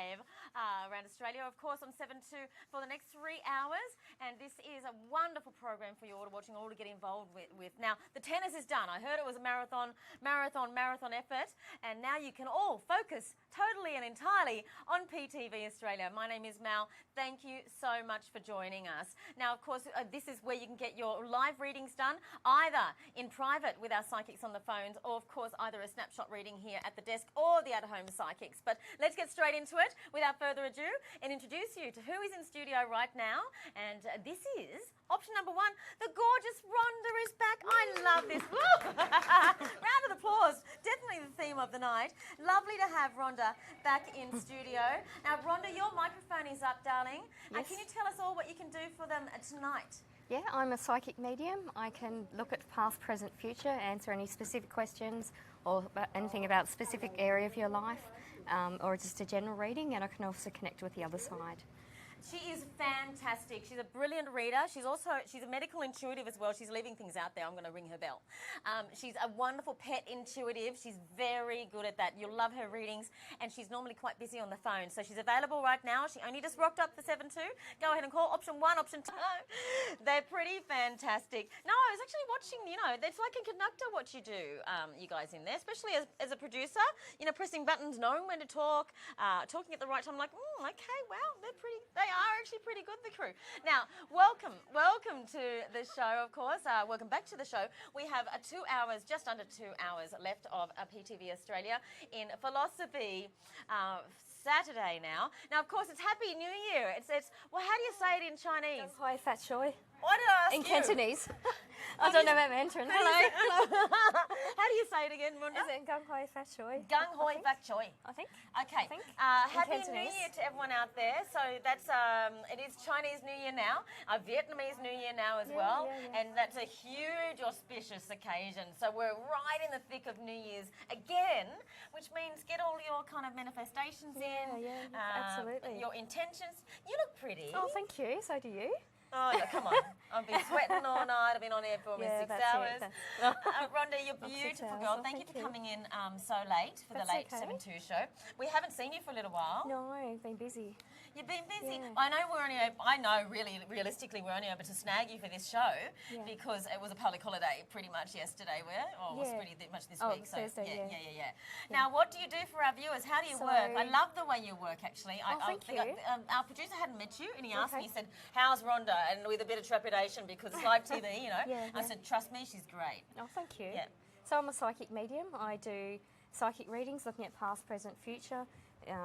live around Australia, of course, on 7-2 for the next 3 hours. And this is a wonderful program for you all to watch and all to get involved with. Now, the tennis is done. I heard it was a marathon effort. And now you can all focus totally and entirely on PTV Australia. My name is Mal. Thank you so much for joining us. Now, of course, this is where you can get your live readings done, either in private with our psychics on the phones, or, of course, either a snapshot reading here at the desk or the at-home psychics. But let's get straight into it without further ado and introduce you to who is in studio right now. And this is option number one. The gorgeous Rhonda is back. I love this. Round of applause. Definitely the theme of the night. Lovely to have Rhonda back in studio. Now, Rhonda, your microphone is up, darling. Yes. Can you tell us all what you can do for them tonight? Yeah, I'm a psychic medium. I can look at past, present, future, answer any specific questions or anything about a specific area of your life, or just a general reading, and I can also connect with the other side. She is fantastic. She's a brilliant reader. She's a medical intuitive as well. She's leaving things out there. I'm going to ring her bell. She's a wonderful pet intuitive. She's very good at that. You'll love her readings, and she's normally quite busy on the phone. So she's available right now. She only just rocked up for 7-2. Go ahead and call option 1, option 2. They're pretty fantastic. No, I was actually watching, it's like a conductor what you do, you guys in there, especially as a producer, pressing buttons, knowing when to talk, talking at the right time. I'm like, okay, wow, they are actually pretty good, the crew. Now, welcome to the show, of course. Welcome back to the show. We have 2 hours, just under 2 hours left of PTV Australia in philosophy. Saturday now. Now, of course, it's Happy New Year. It's well, how do you say it in Chinese? Hi, fat shoy. Why did I ask in you? Cantonese. I don't know about Mandarin. Hello. How do you say it again, Rhonda? Is it gung hoi fat shoy? Gung hoi fat choy. I think. Okay. Happy New Year to everyone out there. So that's it is Chinese New Year now, Vietnamese New Year now as well, and that's a huge auspicious occasion. So we're right in the thick of New Year's again, which means get all your kind of manifestations in. Yeah, absolutely. Your intentions. You look pretty. Oh, thank you. So do you. Oh, yeah, come on. I've been sweating all night. I've been on air for almost 6 hours. Rhonda, you're a beautiful girl. Thank you for coming in so late for the late 7-2 show. We haven't seen you for a little while. No, I've been busy. You've been busy. Yeah. I know really realistically we're only able to snag you for this show because it was a public holiday pretty much yesterday, it was pretty much this week. So Thursday, yeah. Now, what do you do for our viewers? How do you work? I love the way you work, actually. Thank you. Our producer hadn't met you, and he asked me, he said, how's Rhonda? And with a bit of trepidation because it's live TV, I said, trust me, she's great. Oh, thank you. Yeah. So I'm a psychic medium. I do psychic readings looking at past, present, future.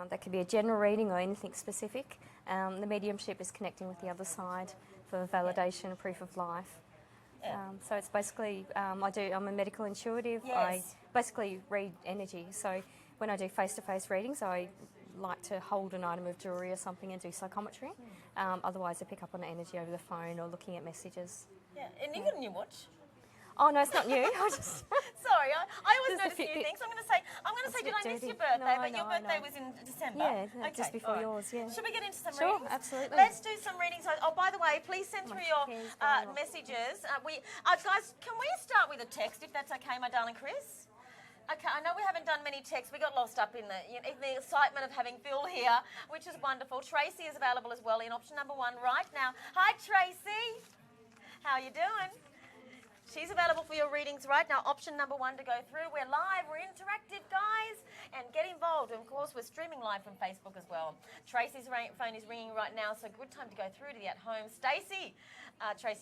That could be a general reading or anything specific. The mediumship is connecting with the other side for validation and proof of life. Yeah. So it's basically, I'm a medical intuitive. Yes. I basically read energy. So when I do face-to-face readings, I like to hold an item of jewellery or something and do psychometry. Otherwise, I pick up on energy over the phone or looking at messages. Yeah, and you got a new watch. Oh no, it's not new. I just sorry, I always notice new things. I'm going to say, did I miss your birthday? But your birthday was in December. Yeah, okay, just before yours. Yeah. Should we get into some readings? Sure, absolutely. Let's do some readings. Oh, by the way, please send through your messages. Guys, can we start with a text if that's okay, my darling Chris? Okay, I know we haven't done many texts. We got lost up in the excitement of having Phil here, which is wonderful. Tracy is available as well in option number 1 right now. Hi, Tracy. How are you doing? She's available for your readings right now. Option number 1 to go through. We're live. We're interactive, guys. And get involved. And, of course, we're streaming live from Facebook as well. Tracy's phone is ringing right now, so good time to go through to the at-home. Stacey.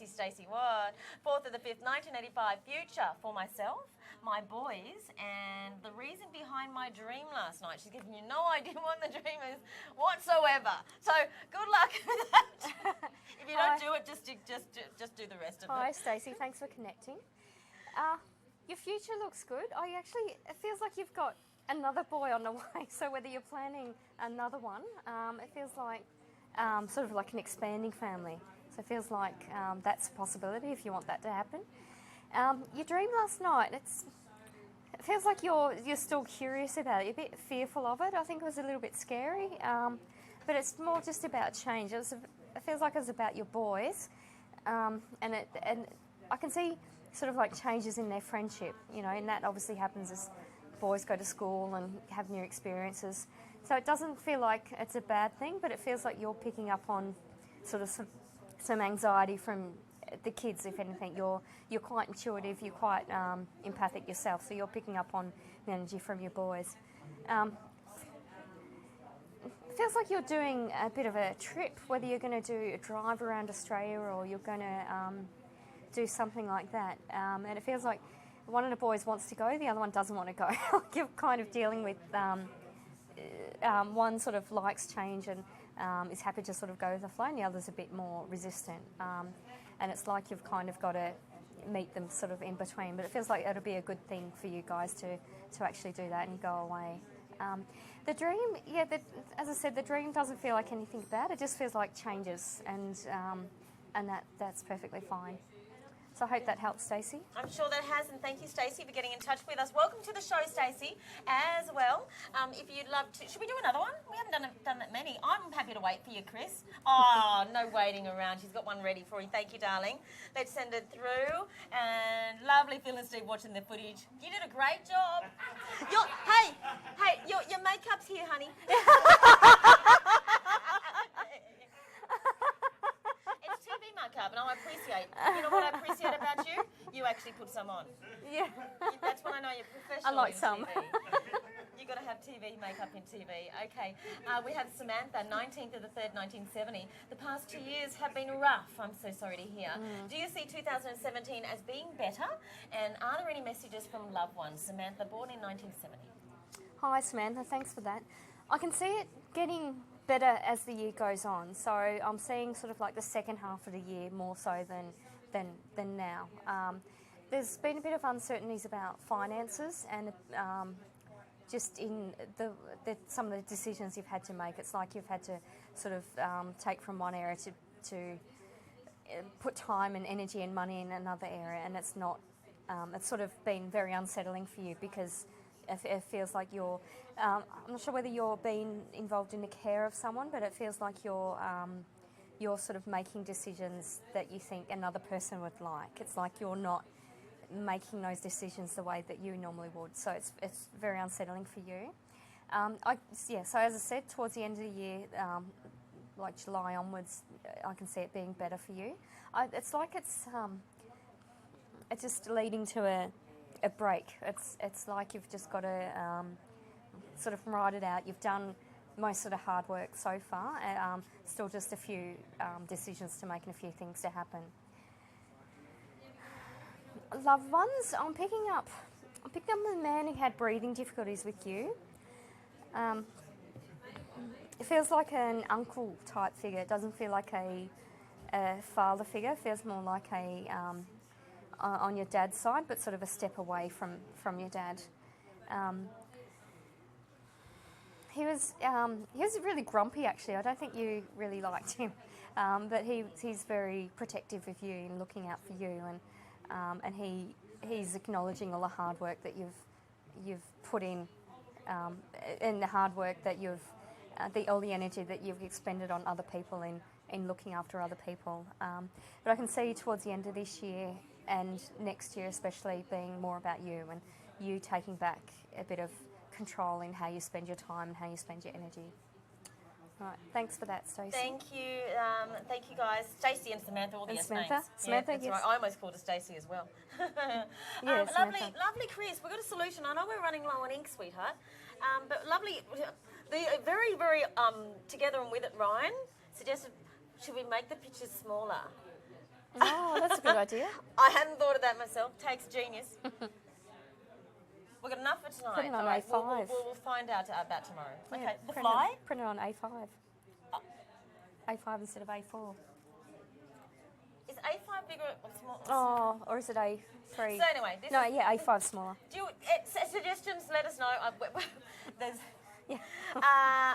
Stacey, what? 4th of the 5th, 1985. Future for myself, my boys, and the reason behind my dream last night. She's giving you no idea what the dream is whatsoever. So, good luck with that. If you don't do it, just do the rest of it. Hi, Stacey. Thanks for connecting. Your future looks good. It feels like you've got another boy on the way. So whether you're planning another one, it feels like sort of like an expanding family. So it feels like that's a possibility if you want that to happen. Your dream last night, it feels like you're still curious about it. You're a bit fearful of it. I think it was a little bit scary, but it's more just about change. It feels like it was about your boys, and I can see sort of like changes in their friendship, and that obviously happens as boys go to school and have new experiences. So it doesn't feel like it's a bad thing, but it feels like you're picking up on sort of some anxiety from the kids, if anything. You're quite intuitive, you're quite empathic yourself, so you're picking up on the energy from your boys. It feels like you're doing a bit of a trip, whether you're going to do a drive around Australia or you're going to do something like that. And it feels like one of the boys wants to go, the other one doesn't want to go. You're kind of dealing with one sort of likes change and is happy to sort of go with the flow, and the other's a bit more resistant. And it's like you've kind of got to meet them sort of in between. But it feels like it'll be a good thing for you guys to actually do that and go away. The dream, as I said, the dream doesn't feel like anything bad. It just feels like changes, and that's perfectly fine. So I hope that helps, Stacey. I'm sure that has, and thank you, Stacey, for getting in touch with us. Welcome to the show, Stacey, as well. If you'd love to, should we do another one? We haven't done that many. I'm happy to wait for you, Chris. Oh, no waiting around. She's got one ready for you. Thank you, darling. Let's send it through. And lovely Phil and Steve watching the footage. You did a great job. Your makeup's here, honey. It's TV makeup, and I appreciate. You know what I appreciate about you? You actually put some on. Yeah. That's when I know you're professional. I like in some. TV. You've got to have TV makeup in TV. Okay. We have Samantha, 19th of the 3rd, 1970. The past 2 years have been rough, I'm so sorry to hear. Do you see 2017 as being better? And are there any messages from loved ones? Samantha, born in 1970. Hi, Samantha. Thanks for that. I can see it getting better as the year goes on. So I'm seeing sort of like the second half of the year more so than now. There's been a bit of uncertainties about finances and just in some of the decisions you've had to make. It's like you've had to sort of take from one area to put time and energy and money in another area, and it's not. It's sort of been very unsettling for you because it feels like you're. I'm not sure whether you're being involved in the care of someone, but it feels like you're sort of making decisions that you think another person would like. It's like you're not making those decisions the way that you normally would. So it's very unsettling for you. So as I said, towards the end of the year, like July onwards, I can see it being better for you. It's like it's just leading to a break. It's like you've just got to sort of ride it out. You've done most of the hard work so far. Still just a few decisions to make and a few things to happen. Loved ones, I'm picking up a man who had breathing difficulties with you. It feels like an uncle type figure. It doesn't feel like a father figure. It feels more like a on your dad's side, but sort of a step away from your dad. He was really grumpy actually. I don't think you really liked him, but he's very protective of you and looking out for you, and he's acknowledging all the hard work that you've put in, and the hard work that all the energy that you've expended on other people in looking after other people. But I can see towards the end of this year and next year especially being more about you and you taking back a bit of control in how you spend your time and how you spend your energy. Right, thanks for that, Stacey. Thank you guys. Stacey and Samantha, all the yes names. Samantha, that's yes. right. I almost called her Stacey as well. Yes, lovely, Chris. We've got a solution. I know we're running low on ink, sweetheart, but lovely. The very, very together and with it, Ryan suggested, should we make the pictures smaller? Oh, that's a good idea. I hadn't thought of that myself. Takes genius. We've got enough for tonight. Print it on right, A5. We'll find out about tomorrow. Yeah, okay, the print fly? Print it on A5. A5 instead of A4. Is A5 bigger or smaller? Oh, or is it A3? So anyway, A5 smaller. Do you, suggestions, let us know. There's... Yeah.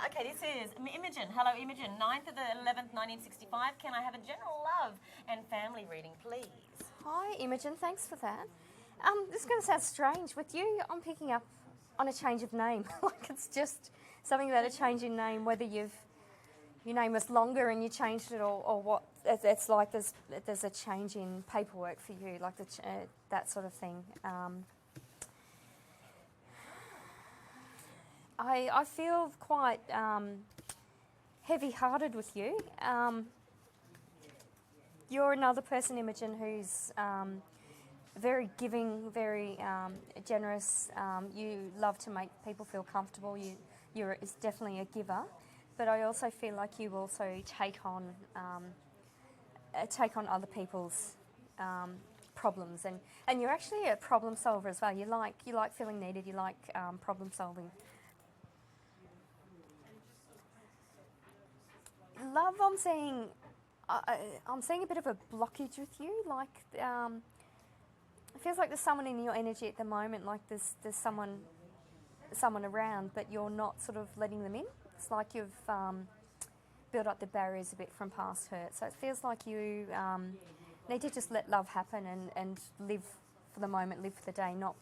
Okay, this is Imogen. Hello, Imogen. 9th of the 11th, 1965. Can I have a general love and family reading, please? Hi, Imogen. Thanks for that. This is going to sound strange. With you, I'm picking up on a change of name. Like it's just something about a change in name, whether your name was longer and you changed it or what. It's like there's a change in paperwork for you, like that sort of thing. I feel quite heavy-hearted with you. You're another person, Imogen, who's very giving, very generous. You love to make people feel comfortable. You're definitely a giver, but I also feel like you also take on other people's problems, and you're actually a problem solver as well. You like feeling needed. You like problem solving. Love, I'm seeing a bit of a blockage with you. Like it feels like there's someone in your energy at the moment. Like there's someone around, but you're not sort of letting them in. It's like you've built up the barriers a bit from past hurt. So it feels like you need to just let love happen and live for the moment, live for the day, not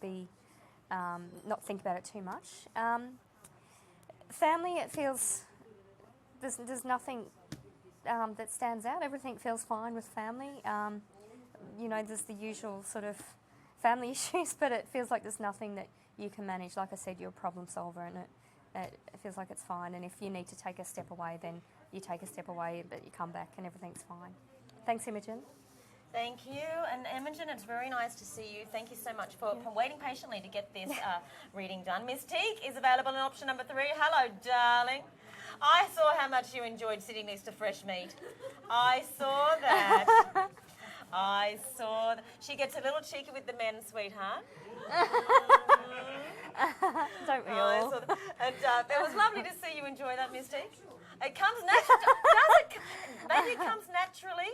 think about it too much. Family, it feels there's nothing that stands out. Everything feels fine with family. There's the usual sort of family issues, but it feels like there's nothing that you can manage. Like I said, you're a problem solver, and it feels like it's fine. And if you need to take a step away, then you take a step away, but you come back and everything's fine. Thanks, Imogen. Thank you. And Imogen, it's very nice to see you. Thank you so much for waiting patiently to get this reading done. Mystique is available in option number 3. Hello, darling. I saw how much you enjoyed sitting next to fresh meat. I saw that. I saw that. She gets a little cheeky with the men, sweetheart. Don't we all? And it was lovely to see you enjoy that, Mystique. It comes naturally. Maybe it comes naturally.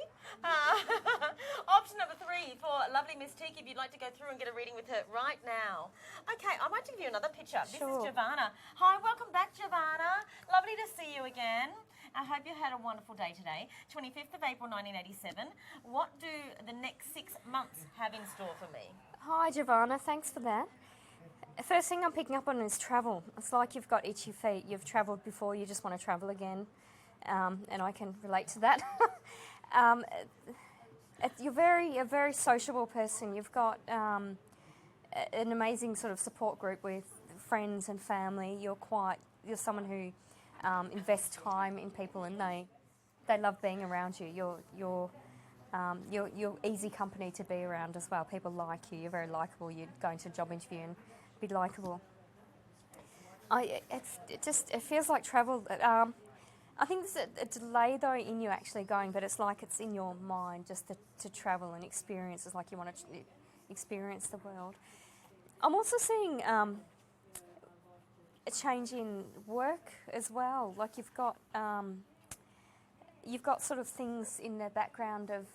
Option number 3 for lovely Mystique, if you'd like to go through and get a reading with her right now. Okay, I might give you another picture. This is Giovanna. Hi, welcome back, Giovanna. Lovely to see you again. I hope you had a wonderful day today. 25th of April 1987. What do the next 6 months have in store for me? Hi, Giovanna. Thanks for that. First thing I'm picking up on is travel. It's like you've got itchy feet. You've travelled before, you just want to travel again. And I can relate to that. You're a very sociable person. You've got an amazing sort of support group with friends and family. You're someone who invests time in people, and they love being around you. You're easy company to be around as well. People like you. You're very likeable. You go into a job interview and be likeable. It feels like travel. I think there's a delay though in you actually going, but it's like it's in your mind just to travel and experience. It's like you want to experience the world. I'm also seeing a change in work as well. Like you've got sort of things in the background of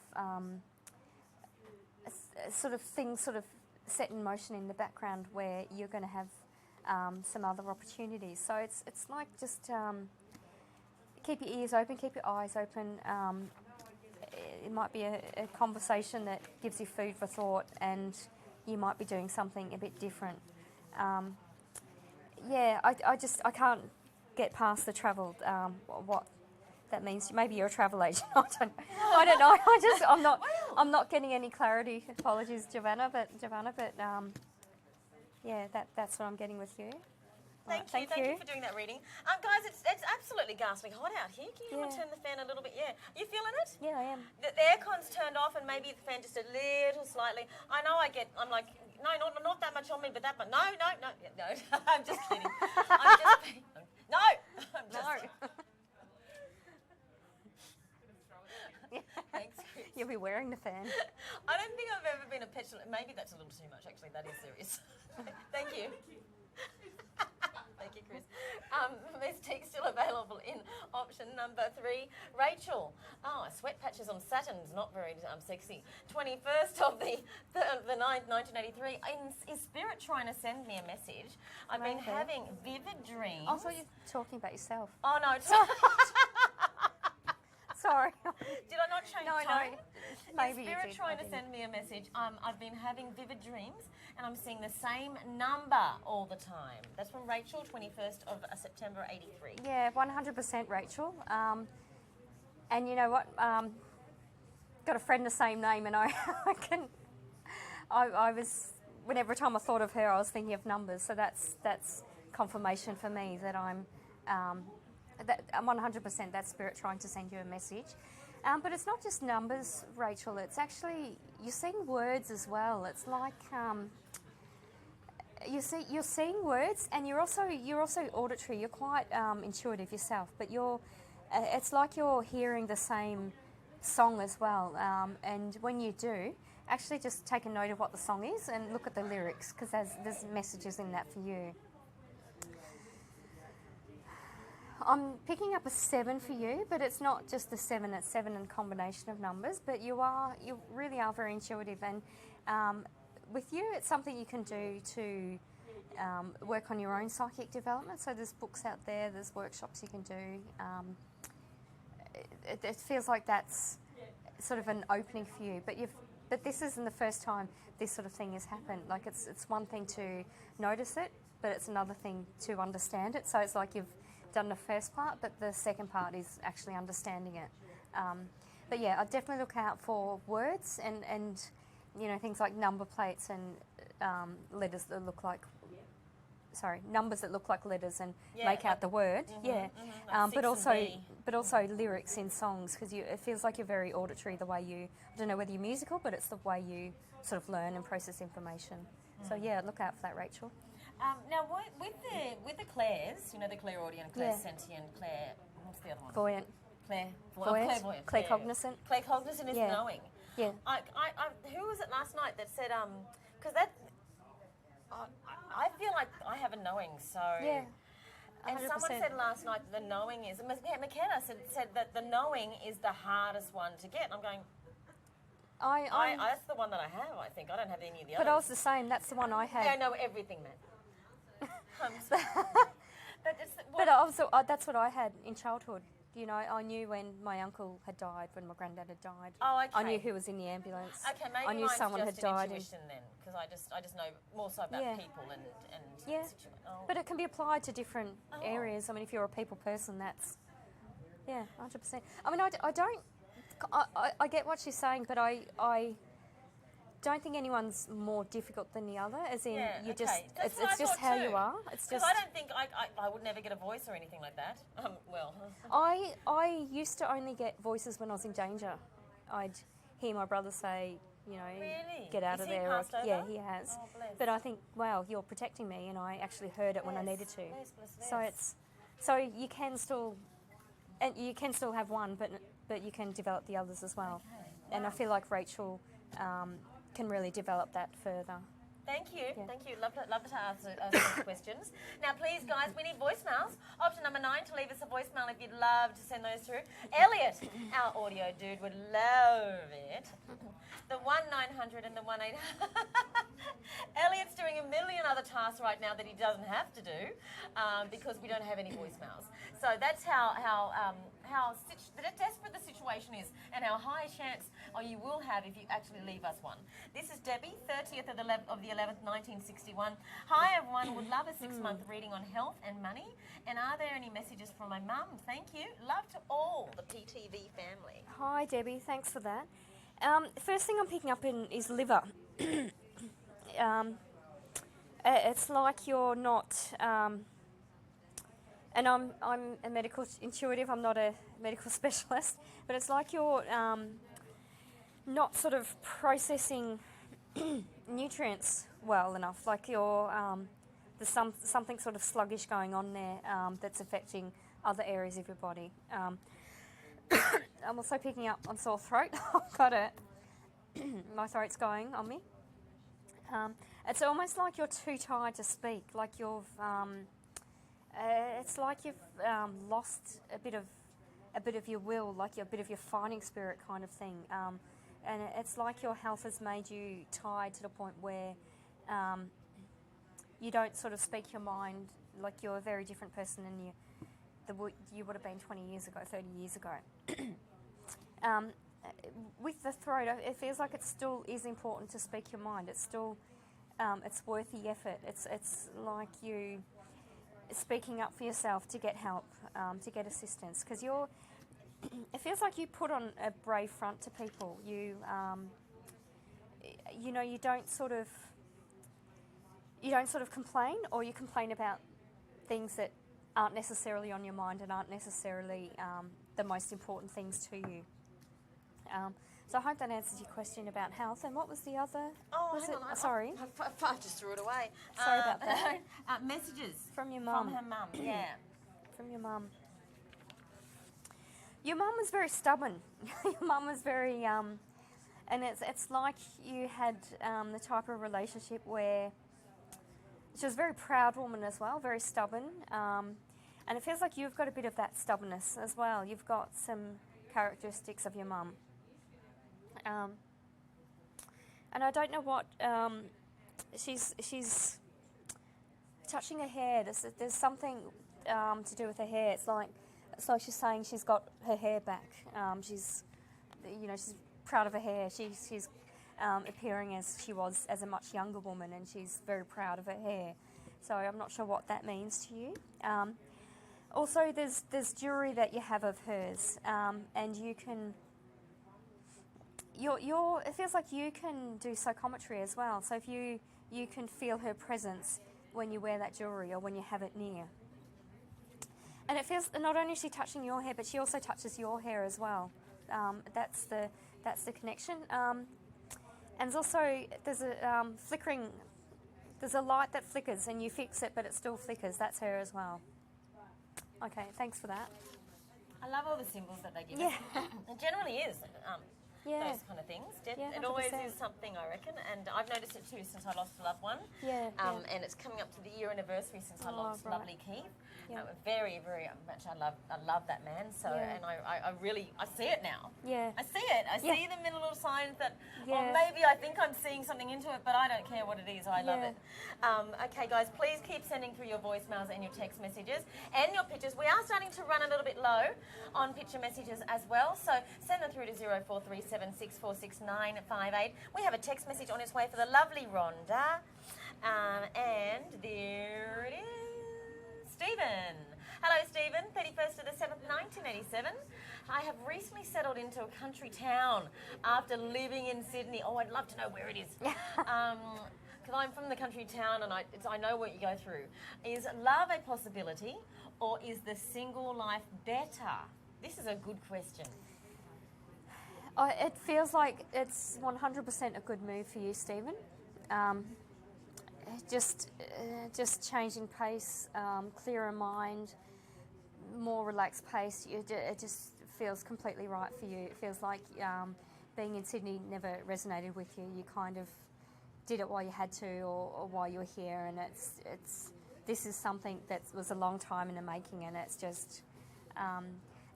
things set in motion in the background where you're going to have some other opportunities. So it's like just keep your ears open, keep your eyes open. It might be a conversation that gives you food for thought, and you might be doing something a bit different. I can't get past the travel. What that means? Maybe you're a travel agent. I don't know. I'm not getting any clarity. Apologies, Giovanna. But that's what I'm getting with you. Thank you for doing that reading. Guys, it's absolutely ghastly hot out here. Can you turn the fan a little bit? Yeah. You feeling it? Yeah, I am. The aircon's turned off and maybe the fan just a little slightly. I know I'm like, no, not that much on me, but that much. No. I'm just kidding. No. I'm just... Thanks, Chris. You'll be wearing the fan. I don't think I've ever been a petulant. Maybe that's a little too much, actually. That is serious. Thank you. Thank you, Chris. Mystique still available in option number 3. Rachel. Oh, sweat patches on Saturn's not very sexy. 21st of the 9th, 1983. Is Spirit trying to send me a message? I've been having vivid dreams. I thought you were talking about yourself. Oh, no. Sorry. Did I not change tone? No. Maybe Is Spirit trying to send me a message? I've been having vivid dreams, and I'm seeing the same number all the time. That's from Rachel, 21st of September, 83. Yeah, 100% Rachel. And you know what? Got a friend the same name, and I was, whenever time I thought of her, I was thinking of numbers. So that's confirmation for me that I'm 100% that spirit trying to send you a message. But it's not just numbers, Rachel. It's actually, you're seeing words as well. It's like you're seeing words, and you're also auditory. You're quite intuitive yourself, but it's like you're hearing the same song as well. And when you do, actually just take a note of what the song is and look at the lyrics, because there's messages in that for you. I'm picking up a 7 for you, but it's not just the 7, it's 7 in combination of numbers, but you really are very intuitive, and with you it's something you can do to work on your own psychic development. So there's books out there, there's workshops you can do. It feels like that's sort of an opening for you, but this isn't the first time this sort of thing has happened. Like it's one thing to notice it, but it's another thing to understand it. So it's like you've done the first part, but the second part is actually understanding it. But yeah, I'd definitely look out for words and things like number plates and letters that look like, numbers that look like letters and make out the word. Like but also lyrics in songs, because it feels like you're very auditory the way you, I don't know whether you're musical, but it's the way you sort of learn and process information. So yeah, look out for that, Rachel. Now, with the clairs, the clairaudient, clairsentient, what's the other one? Voyant. Clairvoyant. Claircognizant. Claircognizant is knowing. Yeah. Who was it last night that said, because I feel like I have a knowing, so... Yeah. 100%. And someone said last night that the knowing is... McKenna said that the knowing is the hardest one to get. I'm going... that's the one that I have, I think. I don't have any of the others. But I was the same. That's the one I had. Yeah, I know everything, man. But also, that's what I had in childhood. I knew when my uncle had died, when my granddad had died. Oh, okay. I knew who was in the ambulance. Okay, maybe I knew mine's someone just had died. Intuition then, because I just know more so about people and situations. Oh. But it can be applied to different areas. I mean, if you're a people person, that's 100%. I mean, I get what she's saying, but I don't think anyone's more difficult than the other, as in it's just how you are. It's just, I don't think I would never get a voice or anything like that. I used to only get voices when I was in danger. I'd hear my brother say, really? Get out of there. Passed over? Yeah, he has. Oh, bless. But I think, wow, you're protecting me, and I actually heard it when I needed to. Bless. So you can still have one, but you can develop the others as well. Okay. And I feel like Rachel can really develop that further. Thank you. Yeah. Thank you. Love to answer those questions. Now, please, guys, we need voicemails. Option number 9 to leave us a voicemail if you'd love to send those through. Elliot, our audio dude, would love it. The 1-900 and the 1-800. Elliot's doing a million other tasks right now that he doesn't have to do because we don't have any voicemails. So that's how desperate the situation is, and how high a chance you will have if you actually leave us one. This is Debbie, 30th of the 11th, 1961. Hi everyone, would love a 6-month reading on health and money. And are there any messages from my mum? Thank you. Love to all the PTV family. Hi Debbie, thanks for that. First thing I'm picking up in is liver. It's like you're not, and I'm a medical intuitive, I'm not a medical specialist, but it's like you're not sort of processing nutrients well enough, like you're, there's something sort of sluggish going on there that's affecting other areas of your body. I'm also picking up on sore throat. I've got it. My throat's going on me. It's almost like you're too tired to speak, like it's like you've lost a bit of your will, like a bit of your fighting spirit kind of thing. And it's like your health has made you tired to the point where you don't sort of speak your mind, like you're a very different person than you would have been 20 years ago, 30 years ago. With the throat, it feels like it still is important to speak your mind. It's still, it's worth the effort. It's like you speaking up for yourself to get help, to get assistance, because it feels like you put on a brave front to people. You don't sort of complain, or you complain about things that aren't necessarily on your mind and aren't necessarily the most important things to you. So I hope that answers your question about health. And what was the other? Oh, hang on. Sorry. I just threw it away. Sorry about that. Messages. From your mum. From her mum, yeah. From your mum. Your mum was very stubborn. Your mum was very, and it's like you had the type of relationship where she was a very proud woman as well, very stubborn. And it feels like you've got a bit of that stubbornness as well. You've got some characteristics of your mum. And I don't know what, she's touching her hair. There's something to do with her hair. It's like she's saying she's got her hair back. She's proud of her hair. She's appearing as she was as a much younger woman, and she's very proud of her hair. So I'm not sure what that means to you. Also, there's jewellery that you have of hers, and you can. It feels like you can do psychometry as well. So if you can feel her presence when you wear that jewellery or when you have it near. And it feels not only is she touching your hair, but she also touches your hair as well. That's the connection. And there's also a flickering. There's a light that flickers, and you fix it, but it still flickers. That's her as well. Okay, thanks for that. I love all the symbols that they give Yeah. us. It generally is. Yeah. Those kind of things. Yeah, it always 100%. is something, I reckon, and I've noticed it too since I lost a loved one. Yeah. And it's coming up to the year anniversary since I lost right. lovely Keith. Yeah. Very, very much. I love that man. So, Yeah. and I really see it now. Yeah. I see it. I Yeah. see the little signs that, Yeah. or maybe I think I'm seeing something into it, but I don't care what it is. I love Yeah. it. Okay, guys, please keep sending through your voicemails and your text messages and your pictures. We are starting to run a little bit low on picture messages as well, so send them through to 0437646958. We have a text message on its way for the lovely Rhonda, and there it is. Stephen. Hello, Stephen. 31st of the 7th, 1987. I have recently settled into a country town after living in Sydney. Oh, I'd love to know where it is. Because I'm from the country town and I know what you go through. Is love a possibility, or is the single life better? This is a good question. It feels like it's 100% a good move for you, Stephen. Just changing pace, clearer mind, more relaxed pace. It just feels completely right for you. It feels like being in Sydney never resonated with you. You kind of did it while you had to, or while you were here, and this is something that was a long time in the making, and it's just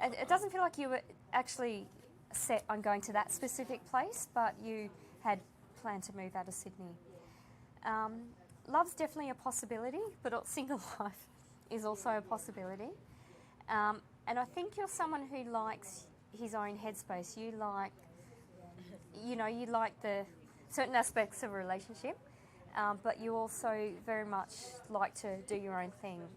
it doesn't feel like you were actually set on going to that specific place, but you had planned to move out of Sydney. Love's definitely a possibility, but single life is also a possibility. And I think you're someone who likes his own headspace. You like the certain aspects of a relationship, but you also very much like to do your own thing.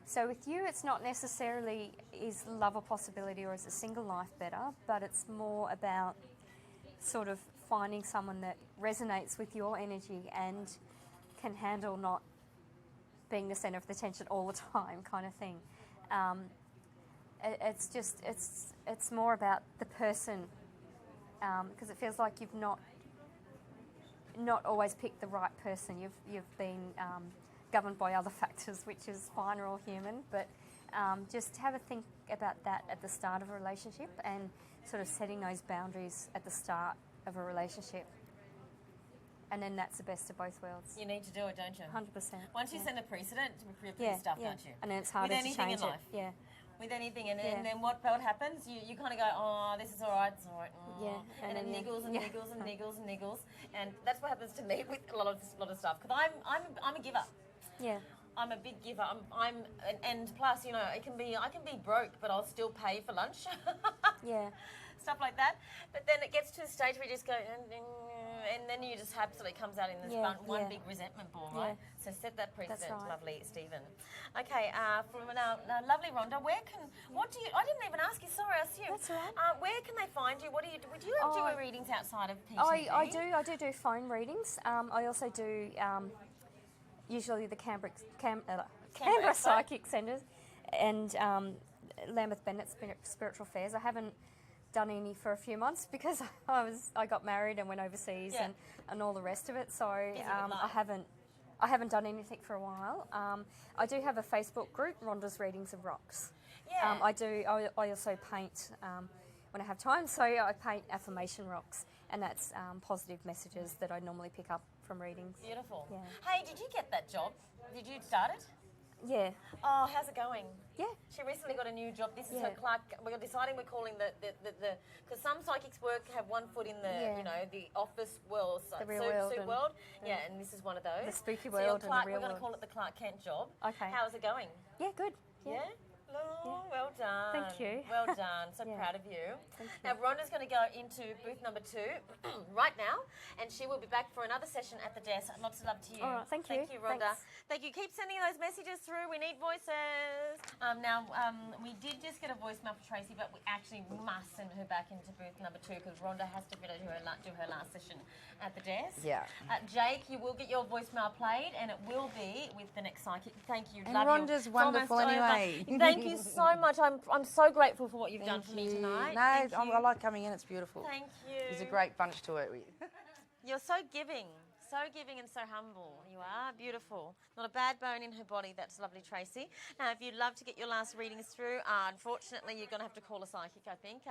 So with you, it's not necessarily is love a possibility or is a single life better, but it's more about sort of finding someone that resonates with your energy and can handle not being the centre of the attention all the time, kind of thing. It's more about the person, because it feels like you've not always picked the right person. You've been governed by other factors, which is fine, we're all human, but just have a think about that at the start of a relationship and sort of setting those boundaries at the start of a relationship. And then that's the best of both worlds. You need to do it, don't you? 100%. Once you send a precedent, you repeat stuff, don't you? And then it's harder with to anything change in life. it. Yeah. With anything, and then what happens? You kind of go, oh, this is all right, it's all right. Yeah. And it niggles and yeah. niggles and niggles and niggles, and that's what happens to me with a lot of stuff. Because I'm a giver. Yeah. I'm a big giver. And plus, I can be broke, but I'll still pay for lunch. Yeah. Stuff like that. But then it gets to the stage where you just go, and then you just absolutely comes out in this one big resentment ball, right? Yeah. So set that precedent, right. lovely Stephen. Okay, from now, lovely Rhonda, I didn't even ask you, sorry, I assumed. That's all right. Where can they find you? Would you do readings outside of PTV? I do phone readings. I also do usually the Canberra Psychic Centres and Lambeth Bennett Spiritual Fairs. I haven't done any for a few months because I got married and went overseas and all the rest of it. So I haven't done anything for a while. I do have a Facebook group, Rhonda's Readings of Rocks. Yeah. I also paint when I have time. So I paint affirmation rocks, and that's positive messages that I normally pick up from readings. Beautiful. Yeah. Hey, did you get that job? Did you start it? Yeah. Oh, how's it going? Yeah. She recently got a new job. This is her Clark. We're deciding we're calling the because some psychics have one foot in the the office world, the real suit world. Yeah, and this is one of those. The spooky so world and the real We're going to world. call it the Clark Kent job. Okay. How's it going? Yeah, good. Yeah. Oh, well done. Thank you. Well done. So proud of you. Thank you. Now, Rhonda's going to go into booth number 2 right now, and she will be back for another session at the desk. Lots of love to you. All right, thank you. Thank you, Rhonda. Thanks. Thank you. Keep sending those messages through. We need voices. We did just get a voicemail for Tracy, but we actually must send her back into booth number 2 because Rhonda has to finish do her last session at the desk. Yeah. Jake, you will get your voicemail played, and it will be with the next psychic. Thank you. And Love Rhonda's you. wonderful It's almost anyway. over. Thank you so much. I'm so grateful for what you've done for me tonight. No, Thank you. I like coming in. It's beautiful. Thank you. It's a great bunch to work with. You're so giving and so humble. You are beautiful. Not a bad bone in her body. That's lovely, Tracy. Now, if you'd love to get your last readings through, unfortunately, you're going to have to call a psychic, I think.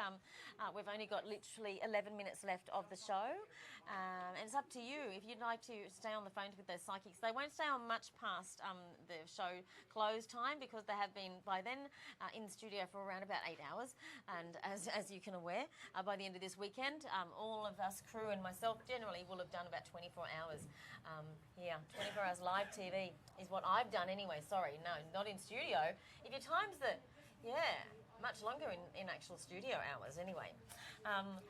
We've only got literally 11 minutes left of the show. And it's up to you if you'd like to stay on the phone with those psychics. They won't stay on much past the show close time because they have been, by then, in the studio for around about 8 hours. And as you can aware, by the end of this weekend, all of us, crew and myself, generally will have done about 24 hours. 24 hours live TV is what I've done anyway. Sorry, no, not in studio. If your time's much longer in actual studio hours anyway. Hello.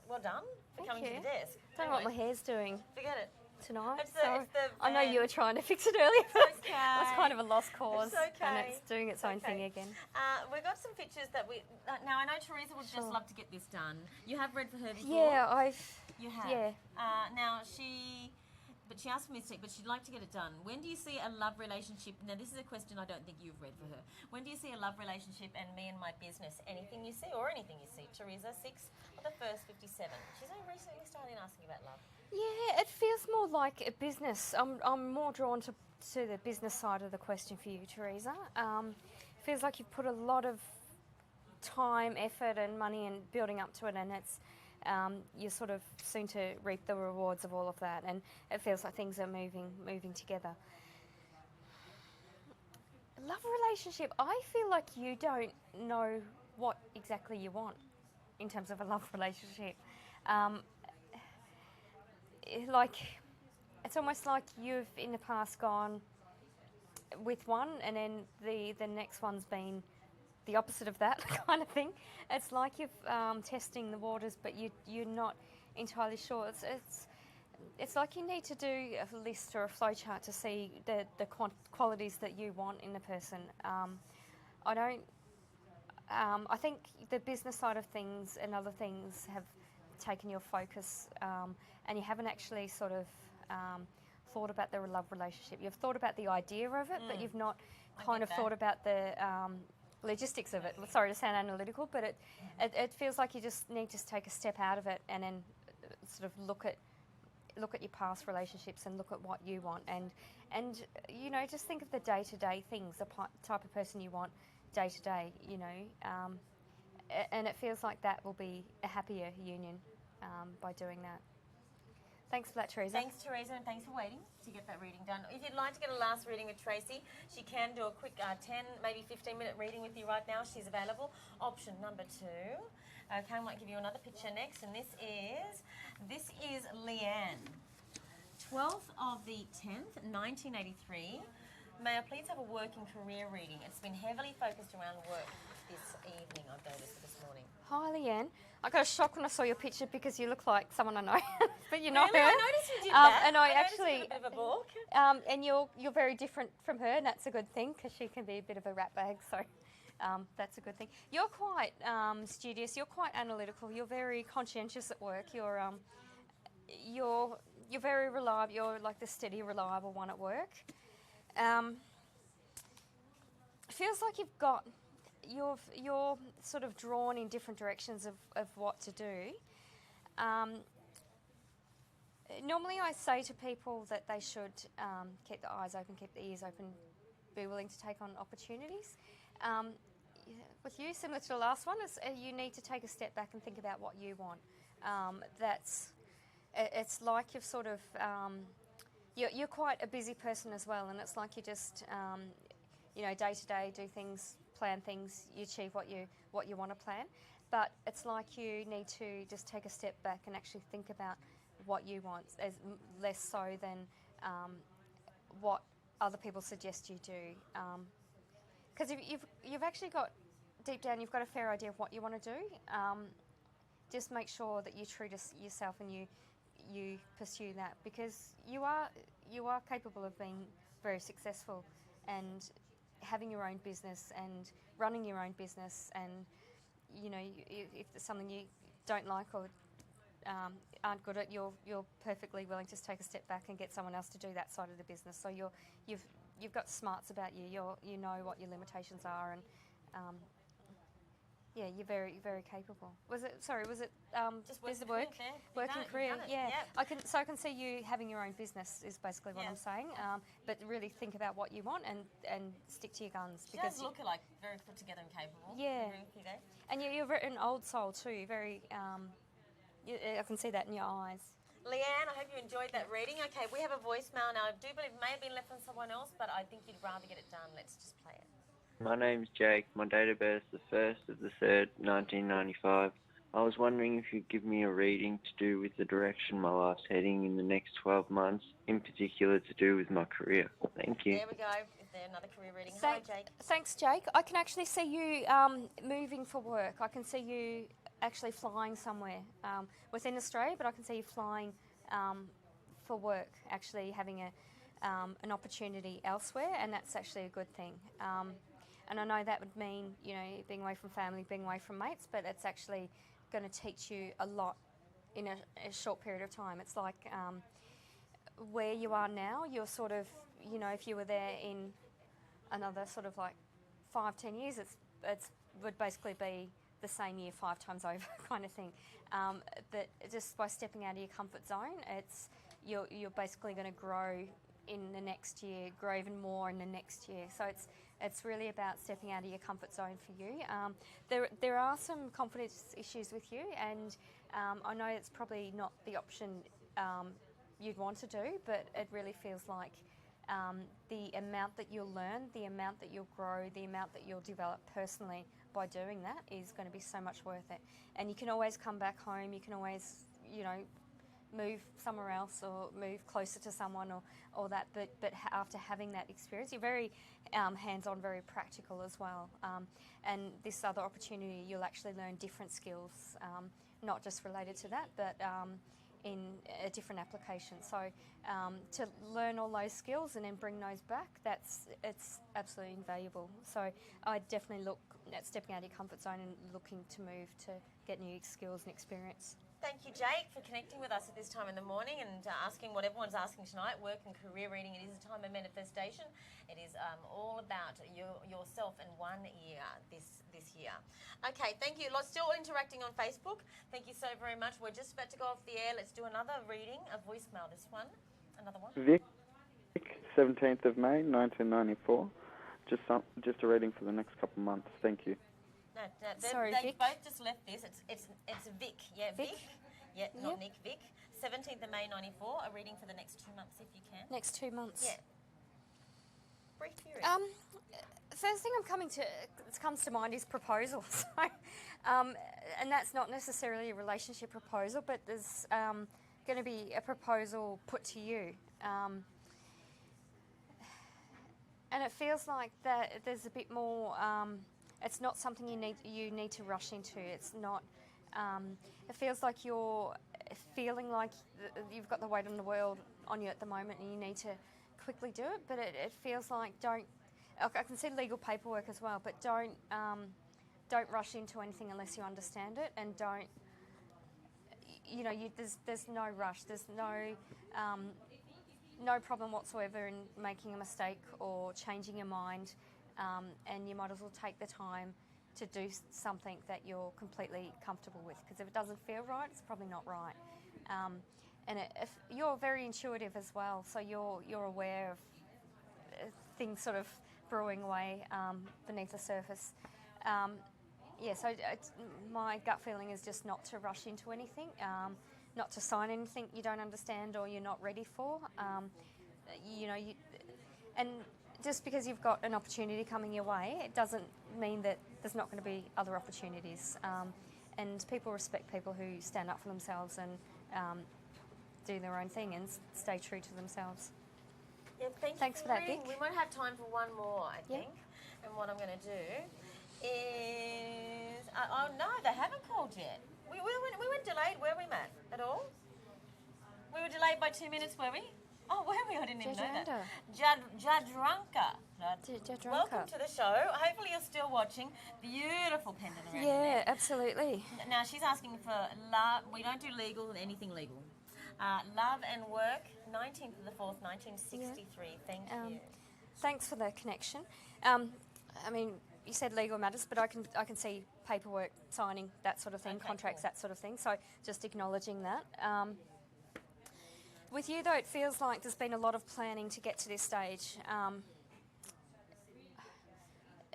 Well done for coming to the desk. Don't know what my hair's doing Forget it. tonight. It's the I know van. you were trying to fix it earlier, but okay. that's kind of a lost cause. It's okay. And it's doing its own thing again. We've got some pictures that we... now, I know Teresa would just love to get this done. You have read for her before? Yeah, You have? Yeah. Now, she asked for Mystic, but she'd like to get it done. When do you see a love relationship? Now, this is a question I don't think you've read for her. When do you see a love relationship and me and my business? Anything you see or anything you see? Teresa, 6 of the first 57. She's only recently started asking about love. Yeah, it feels more like a business. I'm more drawn to the business side of the question for you, Teresa. Feels like you've put a lot of time, effort and money in building up to it, and it's you're sort of soon to reap the rewards of all of that, and it feels like things are moving together. Love relationship, I feel like you don't know what exactly you want in terms of a love relationship. It's almost like you've in the past gone with one, and then the next one's been the opposite of that kind of thing. It's like you're testing the waters, but you're not entirely sure. It's like you need to do a list or a flowchart to see the qualities that you want in a person. I think the business side of things and other things have taken your focus, and you haven't actually sort of thought about the love relationship. You've thought about the idea of it, but you've not kind of thought about the logistics of it. Sorry to sound analytical, but it feels like you just need to take a step out of it and then sort of look at your past relationships and look at what you want, and you know, just think of the day-to-day things, the type of person you want day-to-day, you know, and it feels like that will be a happier union by doing that. Thanks for that, Teresa. Thanks, Teresa, and thanks for waiting to get that reading done. If you'd like to get a last reading with Tracy, she can do a quick 10, maybe 15-minute reading with you right now. She's available. Option number 2. Okay, I might give you another picture next, and this is Leanne. 12th of the 10th, 1983. May I please have a work and career reading? It's been heavily focused around work this evening, I've noticed this morning. Hi, Leanne. I got a shock when I saw your picture because you look like someone I know, but you're not Really? her. I noticed you did that. And I noticed actually, you got a bit of a balk. and you're very different from her, and that's a good thing because she can be a bit of a rat bag. So that's a good thing. You're quite studious. You're quite analytical. You're very conscientious at work. You're very reliable. You're like the steady, reliable one at work. it feels like you're sort of drawn in different directions of what to do. Normally I say to people that they should keep the eyes open, keep the ears open, be willing to take on opportunities. With you, similar to the last one, you need to take a step back and think about what you want. It's like you've sort of, you're quite a busy person as well, and it's like you just, day to day do things, plan things, you achieve what you want to plan. But it's like you need to just take a step back and actually think about what you want, as less so than what other people suggest you do. Because you've actually got, deep down, you've got a fair idea of what you want to do. Just make sure that you're true to yourself and you pursue that, because you are capable of being very successful and having your own business and running your own business. And if there's something you don't like or aren't good at, you're perfectly willing to take a step back and get someone else to do that side of the business. So you've got smarts about you. You know what your limitations are, and you're very, very capable. Was it Just working career? Yeah. I can see you having your own business is basically what I'm saying. But really think about what you want and stick to your guns. She does look like very put together and capable. Yeah. And you're an old soul too. Very. I can see that in your eyes. Leanne, I hope you enjoyed that reading. Okay, we have a voicemail now. I do believe it may have been left from someone else, but I think you'd rather get it done. Let's just play it. My name's Jake. My date of birth is the 1st of the 3rd, 1995. I was wondering if you'd give me a reading to do with the direction my life's heading in the next 12 months, in particular to do with my career. Thank you. There we go. Is there another career reading? Hello, Jake. Thanks, Jake. I can actually see you moving for work. I can see you actually flying somewhere within Australia, but I can see you flying for work, actually having an opportunity elsewhere, and that's actually a good thing. And I know that would mean, being away from family, being away from mates, but it's actually going to teach you a lot in a short period of time. It's like where you are now, you're sort of, if you were there in another sort of like 5-10 years, it's would basically be the same year 5 times over kind of thing. But just by stepping out of your comfort zone, you're basically going to grow in the next year, grow even more in the next year. So it's really about stepping out of your comfort zone for you. There are some confidence issues with you, and I know it's probably not the option you'd want to do, but it really feels like the amount that you'll learn, the amount that you'll grow, the amount that you'll develop personally by doing that is going to be so much worth it. And you can always come back home, you can always, move somewhere else or move closer to someone or that, but after having that experience, you're very hands-on, very practical as well. And this other opportunity, you'll actually learn different skills, not just related to that, but in a different application. So to learn all those skills and then bring those back, it's absolutely invaluable. So I definitely look at stepping out of your comfort zone and looking to move to get new skills and experience. Thank you, Jake, for connecting with us at this time in the morning and asking what everyone's asking tonight, work and career reading. It is a time of manifestation. It is all about yourself in 1 year this year. Okay, thank you. Still interacting on Facebook. Thank you so very much. We're just about to go off the air. Let's do another reading, a voicemail, this one. Another one. Vic, 17th of May, 1994. Just a reading for the next couple of months. Thank you. No, Sorry, they Vic. both just left this. It's Vic. Yeah, Vic? Yeah, not Yep. Nick, Vic. 17th of May, 94. A reading for the next 2 months, if you can. Next 2 months. Yeah. Brief period. First thing comes to mind is proposals. And that's not necessarily a relationship proposal, but there's going to be a proposal put to you. And it feels like that there's a bit more. It's not something you need to rush into. It's not. It feels like you're feeling like you've got the weight of the world on you at the moment, and you need to quickly do it. But it feels like don't. I can see legal paperwork as well, but don't rush into anything unless you understand it, and don't. There's no rush. There's no. no problem whatsoever in making a mistake or changing your mind, and you might as well take the time to do something that you're completely comfortable with, because if it doesn't feel right, it's probably not right. If you're very intuitive as well, so you're aware of things sort of brewing away beneath the surface. So my gut feeling is just not to rush into anything, not to sign anything you don't understand or you're not ready for. And just because you've got an opportunity coming your way, it doesn't mean that there's not going to be other opportunities. And people respect people who stand up for themselves and do their own thing and stay true to themselves. Yeah, Thanks for that, Vic. We might have time for one more, I think. And what I'm going to do is... oh, no, they haven't called yet. We weren't delayed, were we, Matt, at all? We were delayed by 2 minutes, were we? Oh, were we? I didn't even know that. Jadranka. Welcome to the show. Hopefully you're still watching. Beautiful pendant around your neck. Absolutely. Now, she's asking for love. We don't do legal and anything legal. Love and work, 19th of the 4th, 1963. Thank you. Thanks for the connection. I mean, you said legal matters, but I can see paperwork, signing, that sort of thing, contracts, that sort of thing. So just acknowledging that. With you, though, it feels like there's been a lot of planning to get to this stage.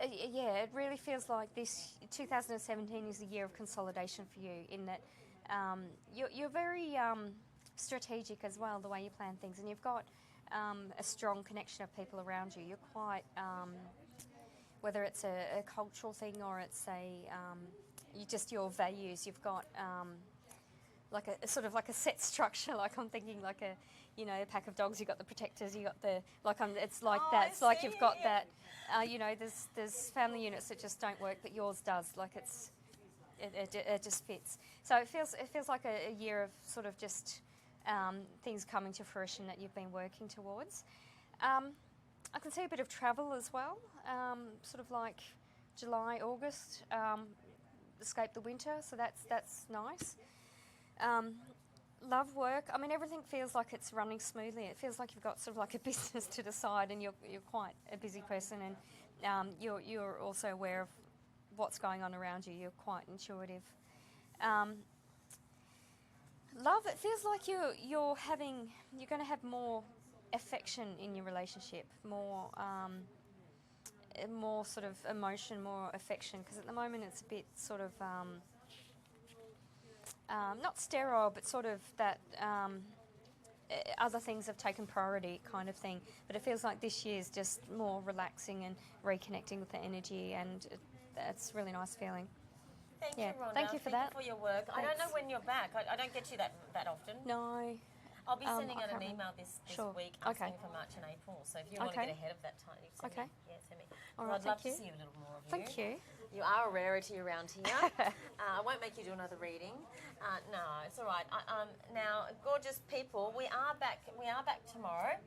It really feels like this 2017 is a year of consolidation for you, in that you're very strategic as well, the way you plan things, and you've got a strong connection of people around you. You're quite, whether it's a cultural thing or it's your values, you've got like a sort of like a set structure. Like I'm thinking like a pack of dogs. You got the protectors. You got the it's like that. It's like you've got that. There's family units that just don't work, but yours does. Like it just fits. So it feels like a year of sort of just things coming to fruition that you've been working towards. I can see a bit of travel as well. Sort of like July, August. Escape the winter. So that's nice. Love, work. I mean, everything feels like it's running smoothly. It feels like you've got sort of like a business to the side, and you're quite a busy person, and you're also aware of what's going on around you. You're quite intuitive. Love. It feels like you're going to have more affection in your relationship, more sort of emotion, more affection. Because at the moment it's a bit sort of. Not sterile, but sort of that other things have taken priority kind of thing. But it feels like this year's just more relaxing and reconnecting with the energy, and that's a really nice feeling. Thank you, Rhonda. Thank you for that. Thank you for your work. Thanks. I don't know when you're back. I don't get you that often. No. I'll be sending out an email this week asking for March and April. So if you want to get ahead of that time, send me. Yeah, send me. All right, I'd love to see a little more of you. Thank you. You are a rarity around here. I won't make you do another reading. No, it's all right. Now, gorgeous people, we are back tomorrow.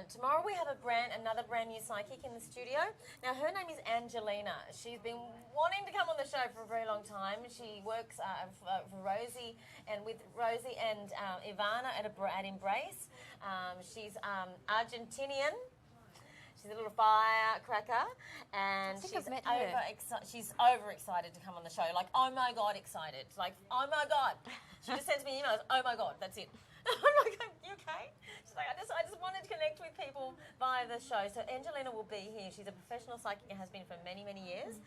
Tomorrow we have another brand new psychic in the studio. Now, her name is Angelina. She's been wanting to come on the show for a very long time. She works for Rosie and with Rosie and Ivana at Embrace. She's Argentinian. She's a little firecracker, and she's overexcited to come on the show. Like, oh my God, excited. Like, oh my God. She just sends me emails, oh my God, that's it. I'm like, you okay? She's like, I just wanted to connect with people via the show. So Angelina will be here. She's a professional psychic and has been for many, many years.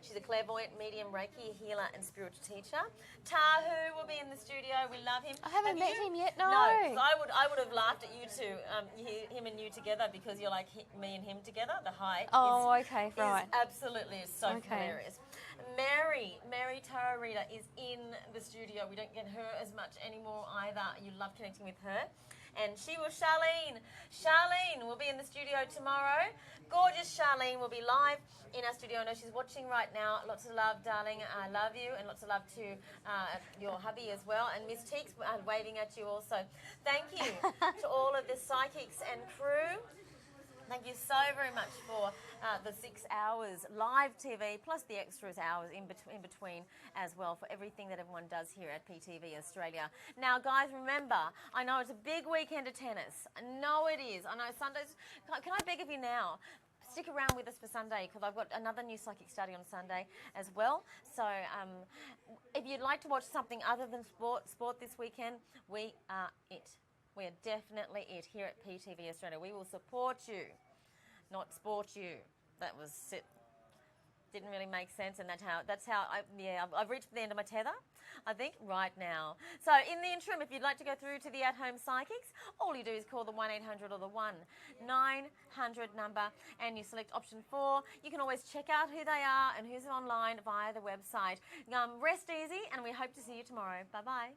She's a clairvoyant, medium, Reiki, healer and spiritual teacher. Tahu will be in the studio. We love him. I haven't met him yet, no. No, because I would have laughed at you two, him and you together, because you're like me and him together. The height is absolutely so hilarious. Mary Tarot Reader is in the studio. We don't get her as much anymore either. You love connecting with her. And Charlene will be in the studio tomorrow. Gorgeous Charlene will be live in our studio. I know she's watching right now. Lots of love, darling. I love you. And lots of love to your hubby as well. And Miss Teeks waving at you also. Thank you to all of the psychics and crew. Thank you so very much for the 6 hours live TV, plus the extras hours in between as well, for everything that everyone does here at PTV Australia. Now, guys, remember, I know it's a big weekend of tennis. I know it is. I know Sundays. Can I beg of you now? Stick around with us for Sunday, because I've got another new psychic study on Sunday as well. So if you'd like to watch something other than sport this weekend, we are it. We are definitely it here at PTV Australia. We will support you, not sport you. That was it. Didn't really make sense, and that's how I've reached the end of my tether, I think, right now. So in the interim, if you'd like to go through to the at-home psychics, all you do is call the 1-800 or the 1-900 number, and you select option 4. You can always check out who they are and who's online via the website. Rest easy, and we hope to see you tomorrow. Bye-bye.